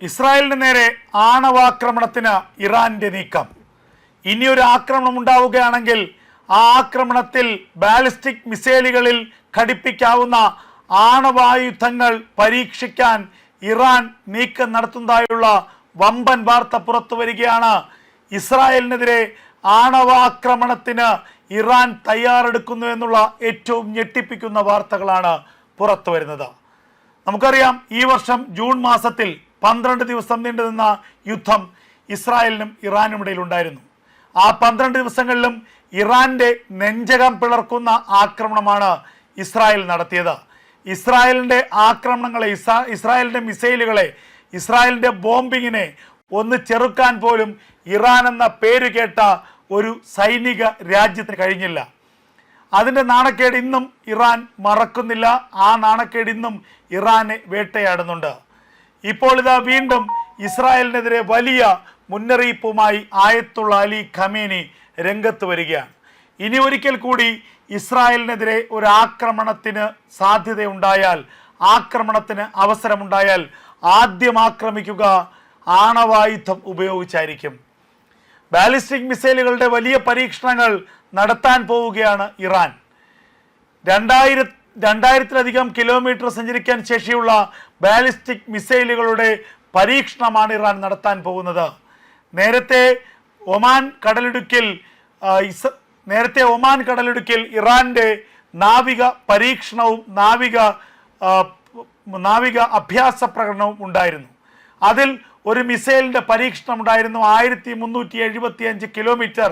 ഇസ്രായേലിന് നേരെ ആണവാക്രമണത്തിന് ഇറാന്റെ നീക്കം. ഇനിയൊരു ആക്രമണം ഉണ്ടാവുകയാണെങ്കിൽ ആ ആക്രമണത്തിൽ ബാലിസ്റ്റിക് മിസൈലുകളിൽ ഘടിപ്പിക്കാവുന്ന ആണവായുധങ്ങൾ പരീക്ഷിക്കാൻ ഇറാൻ നീക്കം നടത്തുന്നതായുള്ള വമ്പൻ വാർത്ത പുറത്തു വരികയാണ്. ഇസ്രായേലിനെതിരെ ആണവാക്രമണത്തിന് ഇറാൻ തയ്യാറെടുക്കുന്നു എന്നുള്ള ഏറ്റവും ഞെട്ടിപ്പിക്കുന്ന വാർത്തകളാണ് പുറത്തു വരുന്നത്. നമുക്കറിയാം, ഈ വർഷം ജൂൺ മാസത്തിൽ 12 ദിവസം നീണ്ടുനിന്ന യുദ്ധം ഇസ്രായേലിനും ഇറാനും ഇടയിൽ ഉണ്ടായിരുന്നു. ആ 12 ദിവസങ്ങളിലും ഇറാന്റെ നെഞ്ചകം പിളർക്കുന്ന ആക്രമണമാണ് ഇസ്രായേൽ നടത്തിയത്. ഇസ്രായേലിന്റെ ആക്രമണങ്ങളെ, ഇസ്രായേലിന്റെ മിസൈലുകളെ, ഇസ്രായേലിന്റെ ബോംബിങ്ങിനെ ഒന്ന് ചെറുക്കാൻ പോലും ഇറാൻ എന്ന പേര് കേട്ട ഒരു സൈനിക രാജ്യത്തിന് കഴിഞ്ഞില്ല. അതിൻ്റെ നാണക്കേട് ഇന്നും ഇറാൻ മറക്കുന്നില്ല. ആ നാണക്കേട് ഇന്നും ഇറാനെ വേട്ടയാടുന്നുണ്ട്. ഇപ്പോൾ ഇതാ വീണ്ടും ഇസ്രായേലിനെതിരെ വലിയ മുന്നറിയിപ്പുമായി ആയത്തുള്ള അലി ഖമേനി രംഗത്ത് വരികയാണ്. ഇനി ഒരിക്കൽ കൂടി ഇസ്രായേലിനെതിരെ ഒരു ആക്രമണത്തിന് സാധ്യതയുണ്ടായാൽ, ആക്രമണത്തിന് അവസരമുണ്ടായാൽ ആദ്യം ആക്രമിക്കുക ആണവായുധം ഉപയോഗിച്ചായിരിക്കും. ബാലിസ്റ്റിക് മിസൈലുകളുടെ വലിയ പരീക്ഷണങ്ങൾ നടത്താൻ പോവുകയാണ് ഇറാൻ. 2000-ലധികം കിലോമീറ്റർ സഞ്ചരിക്കാൻ ശേഷിയുള്ള ബാലിസ്റ്റിക് മിസൈലുകളുടെ പരീക്ഷണമാണ് ഇറാൻ നടത്താൻ പോകുന്നത്. നേരത്തെ ഒമാൻ കടലിടുക്കിൽ ഇറാന്റെ നാവിക പരീക്ഷണവും നാവിക അഭ്യാസ പ്രകടനവും ഉണ്ടായിരുന്നു. അതിൽ ഒരു മിസൈലിന്റെ പരീക്ഷണം ഉണ്ടായിരുന്നു. 1375 കിലോമീറ്റർ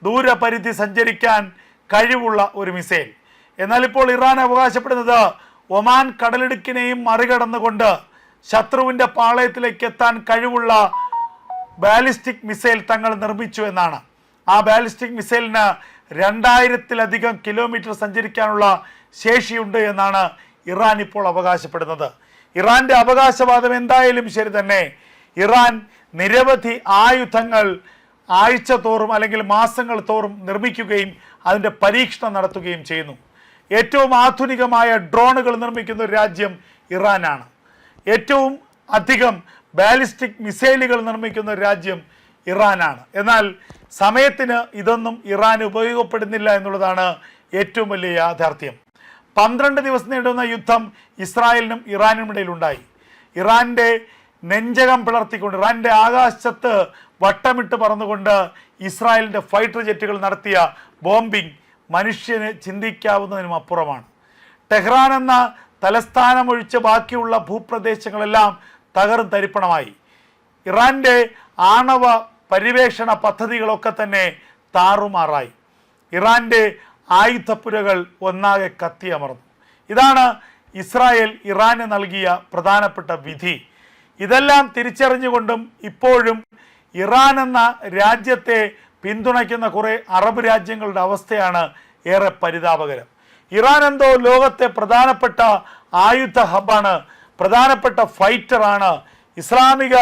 ദൂരപരിധി സഞ്ചരിക്കാൻ കഴിവുള്ള ഒരു മിസൈൽ. എന്നാൽ ഇപ്പോൾ ഇറാൻ അവകാശപ്പെടുന്നത് ഒമാൻ കടലിടുക്കിനെയും മറികടന്നുകൊണ്ട് ശത്രുവിന്റെ പാളയത്തിലേക്ക് എത്താൻ കഴിവുള്ള ബാലിസ്റ്റിക് മിസൈൽ തങ്ങൾ നിർമ്മിച്ചു എന്നാണ്. ആ ബാലിസ്റ്റിക് മിസൈലിന് 2000-ലധികം കിലോമീറ്റർ സഞ്ചരിക്കാനുള്ള ശേഷിയുണ്ട് എന്നാണ് ഇറാൻ ഇപ്പോൾ അവകാശപ്പെടുന്നത്. ഇറാന്റെ അവകാശവാദം എന്തായാലും ശരി തന്നെ, ഇറാൻ നിരവധി ആയുധങ്ങൾ ആഴ്ച തോറും അല്ലെങ്കിൽ മാസങ്ങൾ തോറും നിർമ്മിക്കുകയും അതിൻ്റെ പരീക്ഷണം നടത്തുകയും ചെയ്യുന്നു. ഏറ്റവും ആധുനികമായ ഡ്രോണുകൾ നിർമ്മിക്കുന്ന ഒരു രാജ്യം ഇറാനാണ്. ഏറ്റവും അധികം ബാലിസ്റ്റിക് മിസൈലുകൾ നിർമ്മിക്കുന്ന ഒരു രാജ്യം ഇറാനാണ്. എന്നാൽ സമയത്തിന് ഇതൊന്നും ഇറാൻ ഉപയോഗപ്പെടുന്നില്ല എന്നുള്ളതാണ് ഏറ്റവും വലിയ യാഥാർത്ഥ്യം. 12 ദിവസം നീണ്ടുന്ന യുദ്ധം ഇസ്രായേലിനും ഇറാനും ഇടയിലുണ്ടായി. ഇറാന്റെ നെഞ്ചകം പിളർത്തിക്കൊണ്ട്, ഇറാന്റെ ആകാശത്ത് വട്ടമിട്ട് പറന്നുകൊണ്ട് ഇസ്രായേലിന്റെ ഫൈറ്റർ ജെറ്റുകൾ നടത്തിയ ബോംബിംഗ് മനുഷ്യന് ചിന്തിക്കാവുന്നതിനും അപ്പുറമാണ്. ടെഹ്റാൻ എന്ന തലസ്ഥാനമൊഴിച്ച് ബാക്കിയുള്ള ഭൂപ്രദേശങ്ങളെല്ലാം തരിപ്പണമായി. ഇറാന്റെ ആണവ പരിവേഷണ പദ്ധതികളൊക്കെ തന്നെ താറുമാറായി. ഇറാന്റെ ആയുധപ്പുരകൾ ഒന്നാകെ കത്തിയമർന്നു. ഇതാണ് ഇസ്രായേൽ ഇറാന് നൽകിയ പ്രധാനപ്പെട്ട വിധി. ഇതെല്ലാം തിരിച്ചറിഞ്ഞുകൊണ്ടും ഇപ്പോഴും ഇറാൻ എന്ന രാജ്യത്തെ പിന്തുണയ്ക്കുന്ന കുറേ അറബ് രാജ്യങ്ങളുടെ അവസ്ഥയാണ് ഏറെ പരിതാപകരം. ഇറാൻ എന്തോ ലോകത്തെ പ്രധാനപ്പെട്ട ആയുധ ഹബ്ബാണ്, പ്രധാനപ്പെട്ട ഫൈറ്ററാണ്, ഇസ്ലാമിക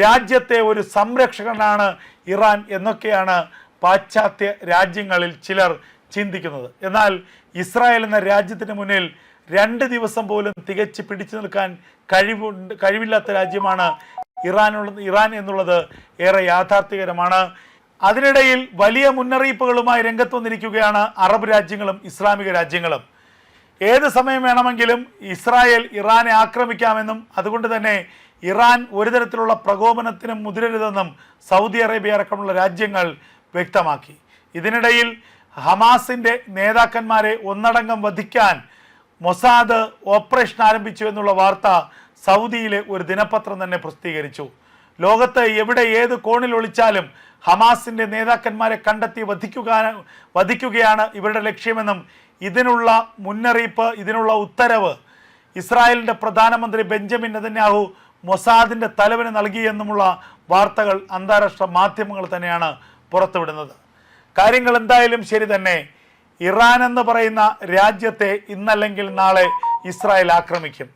രാജ്യത്തെ ഒരു സംരക്ഷകനാണ് ഇറാൻ എന്നൊക്കെയാണ് പാശ്ചാത്യ രാജ്യങ്ങളിൽ ചിലർ ചിന്തിക്കുന്നത്. എന്നാൽ ഇസ്രായേൽ എന്ന രാജ്യത്തിന് മുന്നിൽ 2 ദിവസം പോലും തികച്ച് പിടിച്ചു നിൽക്കാൻ കഴിവില്ലാത്ത രാജ്യമാണ് ഇറാൻ എന്നുള്ളത് ഏറെ യാഥാർത്ഥ്യകരമാണ്. അതിനിടയിൽ വലിയ മുന്നറിയിപ്പുകളുമായി രംഗത്ത് വന്നിരിക്കുകയാണ് അറബ് രാജ്യങ്ങളും ഇസ്ലാമിക രാജ്യങ്ങളും. ഏത് സമയം വേണമെങ്കിലും ഇസ്രായേൽ ഇറാനെ ആക്രമിക്കാമെന്നും അതുകൊണ്ട് തന്നെ ഇറാൻ ഒരു തരത്തിലുള്ള പ്രകോപനത്തിനും മുതിരരുതെന്നും സൗദി അറേബ്യ അടക്കമുള്ള രാജ്യങ്ങൾ വ്യക്തമാക്കി. ഇതിനിടയിൽ ഹമാസിന്റെ നേതാക്കന്മാരെ ഒന്നടങ്കം വധിക്കാൻ മൊസാദ് ഓപ്പറേഷൻ ആരംഭിച്ചു എന്നുള്ള വാർത്ത സൗദിയിലെ ഒരു ദിനപത്രം തന്നെ പ്രസിദ്ധീകരിച്ചു. ലോകത്ത് എവിടെ ഏത് കോണിൽ ഒളിച്ചാലും ഹമാസിന്റെ നേതാക്കന്മാരെ കണ്ടെത്തി വധിക്കുകയാണ് ഇവരുടെ ലക്ഷ്യമെന്നും ഇതിനുള്ള മുന്നറിയിപ്പ്, ഇതിനുള്ള ഉത്തരവ് ഇസ്രായേലിന്റെ പ്രധാനമന്ത്രി ബെഞ്ചമിൻ നെതന്യാഹു മൊസാദിന്റെ തലവന് നൽകിയെന്നുമുള്ള വാർത്തകൾ അന്താരാഷ്ട്ര മാധ്യമങ്ങൾ തന്നെയാണ് പുറത്തുവിടുന്നത്. കാര്യങ്ങൾ എന്തായാലും ശരി തന്നെ, ഇറാൻ എന്ന് പറയുന്ന രാജ്യത്തെ ഇന്നല്ലെങ്കിൽ നാളെ ഇസ്രായേൽ ആക്രമിക്കും.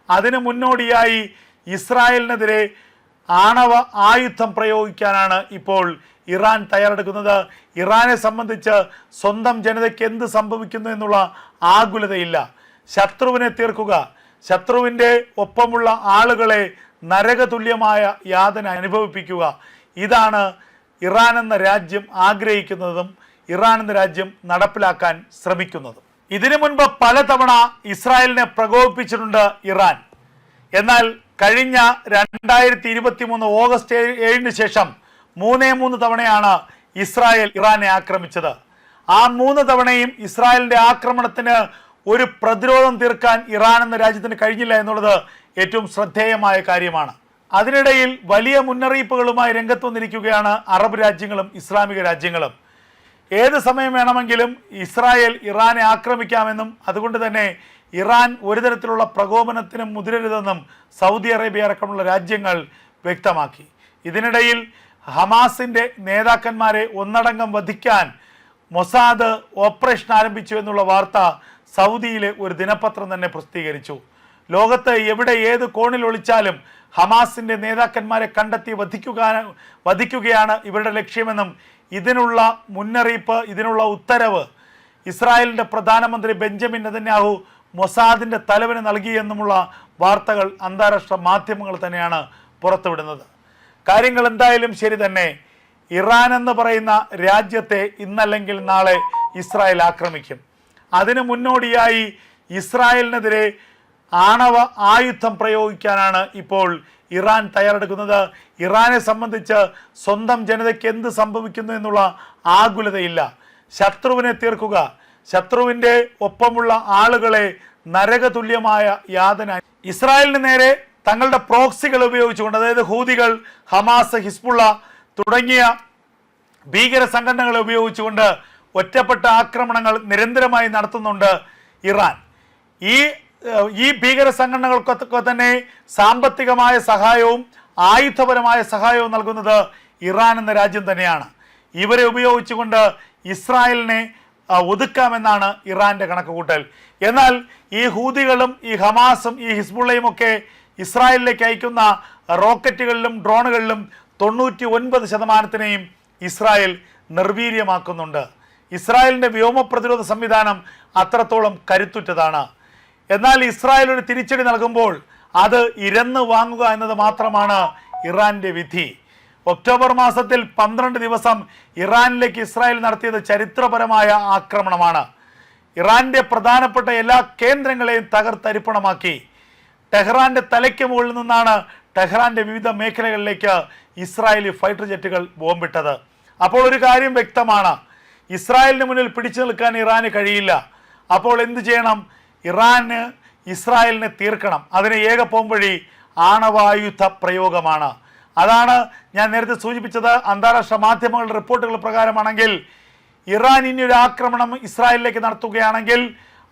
അതിനു മുന്നോടിയായി ഇസ്രായേലിനെതിരെ ആണവ ആയുധം പ്രയോഗിക്കാനാണ് ഇപ്പോൾ ഇറാൻ തയ്യാറെടുക്കുന്നത്. ഇറാനെ സംബന്ധിച്ച് സ്വന്തം ജനതയ്ക്ക് എന്ത് സംഭവിക്കുന്നു എന്നുള്ള ആകുലതയില്ല. ശത്രുവിനെ തീർക്കുക, ശത്രുവിൻ്റെ ഒപ്പമുള്ള ആളുകളെ നരകതുല്യമായ യാതന അനുഭവിപ്പിക്കുക. ഇതാണ് ഇറാൻ എന്ന രാജ്യം ആഗ്രഹിക്കുന്നതും ഇറാൻ എന്ന രാജ്യം നടപ്പിലാക്കാൻ ശ്രമിക്കുന്നതും. ഇതിനു മുൻപ് പലതവണ ഇസ്രായേലിനെ പ്രകോപിപ്പിച്ചിട്ടുണ്ട് ഇറാൻ. എന്നാൽ കഴിഞ്ഞ 2023 ഓഗസ്റ്റ് 7 ശേഷം 3 തവണയാണ് ഇസ്രായേൽ ഇറാനെ ആക്രമിച്ചത്. ആ 3 തവണയും ഇസ്രായേലിന്റെ ആക്രമണത്തിന് ഒരു പ്രതിരോധം തീർക്കാൻ ഇറാൻ എന്ന രാജ്യത്തിന് കഴിഞ്ഞില്ല എന്നുള്ളത് ഏറ്റവും ശ്രദ്ധേയമായ കാര്യമാണ്. അതിനിടയിൽ വലിയ മുന്നറിയിപ്പുകളുമായി രംഗത്ത് വന്നിരിക്കുകയാണ് അറബ് രാജ്യങ്ങളും ഇസ്ലാമിക രാജ്യങ്ങളും. ഏത് സമയം വേണമെങ്കിലും ഇസ്രായേൽ ഇറാനെ ആക്രമിക്കാമെന്നും അതുകൊണ്ട് തന്നെ ഇറാൻ ഒരു തരത്തിലുള്ള പ്രകോപനത്തിനും മുതിരരുതെന്നും സൗദി അറേബ്യ അടക്കമുള്ള രാജ്യങ്ങൾ വ്യക്തമാക്കി. ഇതിനിടയിൽ ഹമാസിൻ്റെ നേതാക്കന്മാരെ ഒന്നടങ്കം വധിക്കാൻ മൊസാദ് ഓപ്പറേഷൻ ആരംഭിച്ചു എന്നുള്ള വാർത്ത സൗദിയിലെ ഒരു ദിനപത്രം തന്നെ പ്രസിദ്ധീകരിച്ചു. ലോകത്ത് എവിടെ ഏത് കോണിൽ ഒളിച്ചാലും ഹമാസിൻ്റെ നേതാക്കന്മാരെ കണ്ടെത്തി വധിക്കുകയാണ് ഇവരുടെ ലക്ഷ്യമെന്നും ഇതിനുള്ള മുന്നറിയിപ്പ്, ഇതിനുള്ള ഉത്തരവ് ഇസ്രായേലിൻ്റെ പ്രധാനമന്ത്രി ബെഞ്ചമിൻ നെതന്യാഹു മൊസാദിൻ്റെ തലവന് നൽകിയെന്നുമുള്ള വാർത്തകൾ അന്താരാഷ്ട്ര മാധ്യമങ്ങൾ തന്നെയാണ് പുറത്തുവിടുന്നത്. കാര്യങ്ങൾ എന്തായാലും ശരി തന്നെ. ഇറാൻ എന്ന് പറയുന്ന രാജ്യത്തെ ഇന്നല്ലെങ്കിൽ നാളെ ഇസ്രായേൽ ആക്രമിക്കും. അതിനു മുന്നോടിയായി ഇസ്രായേലിനെതിരെ ആണവ ആയുധം പ്രയോഗിക്കാനാണ് ഇപ്പോൾ ഇറാൻ തയ്യാറെടുക്കുന്നത്. ഇറാനെ സംബന്ധിച്ച് സ്വന്തം ജനതയ്ക്ക് എന്ത് സംഭവിക്കുന്നു എന്നുള്ള ആകുലതയില്ല. ശത്രുവിനെ തീർക്കുക, ശത്രുവിൻ്റെ ഒപ്പമുള്ള ആളുകളെ നരകതുല്യമായ യാതന. ഇസ്രായേലിന് നേരെ തങ്ങളുടെ പ്രോക്സികൾ ഉപയോഗിച്ചുകൊണ്ട്, അതായത് ഹൂതികൾ, ഹമാസ്, ഹിസ്ബുള്ള തുടങ്ങിയ ഭീകര സംഘടനകളെ ഉപയോഗിച്ചുകൊണ്ട് ഒറ്റപ്പെട്ട ആക്രമണങ്ങൾ നിരന്തരമായി നടത്തുന്നുണ്ട് ഇറാൻ. ഈ ഭീകര സംഘടനകൾക്കൊക്കെ തന്നെ സാമ്പത്തികമായ സഹായവും ആയുധപരമായ സഹായവും നൽകുന്നത് ഇറാൻ എന്ന രാജ്യം തന്നെയാണ്. ഇവരെ ഉപയോഗിച്ചുകൊണ്ട് ഇസ്രായേലിനെ ഒതുക്കാമെന്നാണ് ഇറാൻ്റെ കണക്കുകൂട്ടൽ. എന്നാൽ ഈ ഹൂതികളും ഈ ഹമാസും ഈ ഹിസ്ബുള്ളയും ഒക്കെ ഇസ്രായേലിലേക്ക് അയക്കുന്ന റോക്കറ്റുകളിലും ഡ്രോണുകളിലും 99% ഇസ്രായേൽ നിർവീര്യമാക്കുന്നുണ്ട്. ഇസ്രായേലിൻ്റെ വ്യോമ പ്രതിരോധ സംവിധാനം അത്രത്തോളം കരുത്തുറ്റതാണ്. എന്നാൽ ഇസ്രായേൽ ഒരു തിരിച്ചടി നൽകുമ്പോൾ അത് ഇരന്ന് വാങ്ങുക എന്നത് മാത്രമാണ് ഇറാൻ്റെ വിധി. ഒക്ടോബർ മാസത്തിൽ 12 ദിവസം ഇറാനിലേക്ക് ഇസ്രായേൽ നടത്തിയത് ചരിത്രപരമായ ആക്രമണമാണ്. ഇറാൻ്റെ പ്രധാനപ്പെട്ട എല്ലാ കേന്ദ്രങ്ങളെയും തകർത്തരിപ്പണമാക്കി. ടെഹ്റാൻ്റെ തലയ്ക്ക് മുകളിൽ നിന്നാണ് ടെഹ്റാൻ്റെ വിവിധ മേഖലകളിലേക്ക് ഇസ്രായേലി ഫൈറ്റർ ജെറ്റുകൾ ബോംബിട്ടത്. അപ്പോൾ ഒരു കാര്യം വ്യക്തമാണ്, ഇസ്രായേലിന് മുന്നിൽ പിടിച്ചു നിൽക്കാൻ ഇറാന് കഴിയില്ല. അപ്പോൾ എന്ത് ചെയ്യണം? ഇറാന് ഇസ്രായേലിനെ തീർക്കണം. അതിന് ഏക പോംവഴി ആണവായുധ പ്രയോഗമാണ്. അതാണ് ഞാൻ നേരത്തെ സൂചിപ്പിച്ചത്. അന്താരാഷ്ട്ര മാധ്യമങ്ങളുടെ റിപ്പോർട്ടുകൾ പ്രകാരമാണെങ്കിൽ ഇറാൻ ഇനി ഒരു ആക്രമണം ഇസ്രായേലിലേക്ക് നടത്തുകയാണെങ്കിൽ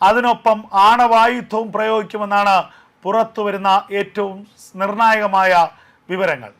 അതിനൊപ്പം ആണവായുധവും പ്രയോഗിക്കുമെന്നാണ് പുറത്തു വരുന്ന ഏറ്റവും നിർണായകമായ വിവരങ്ങൾ.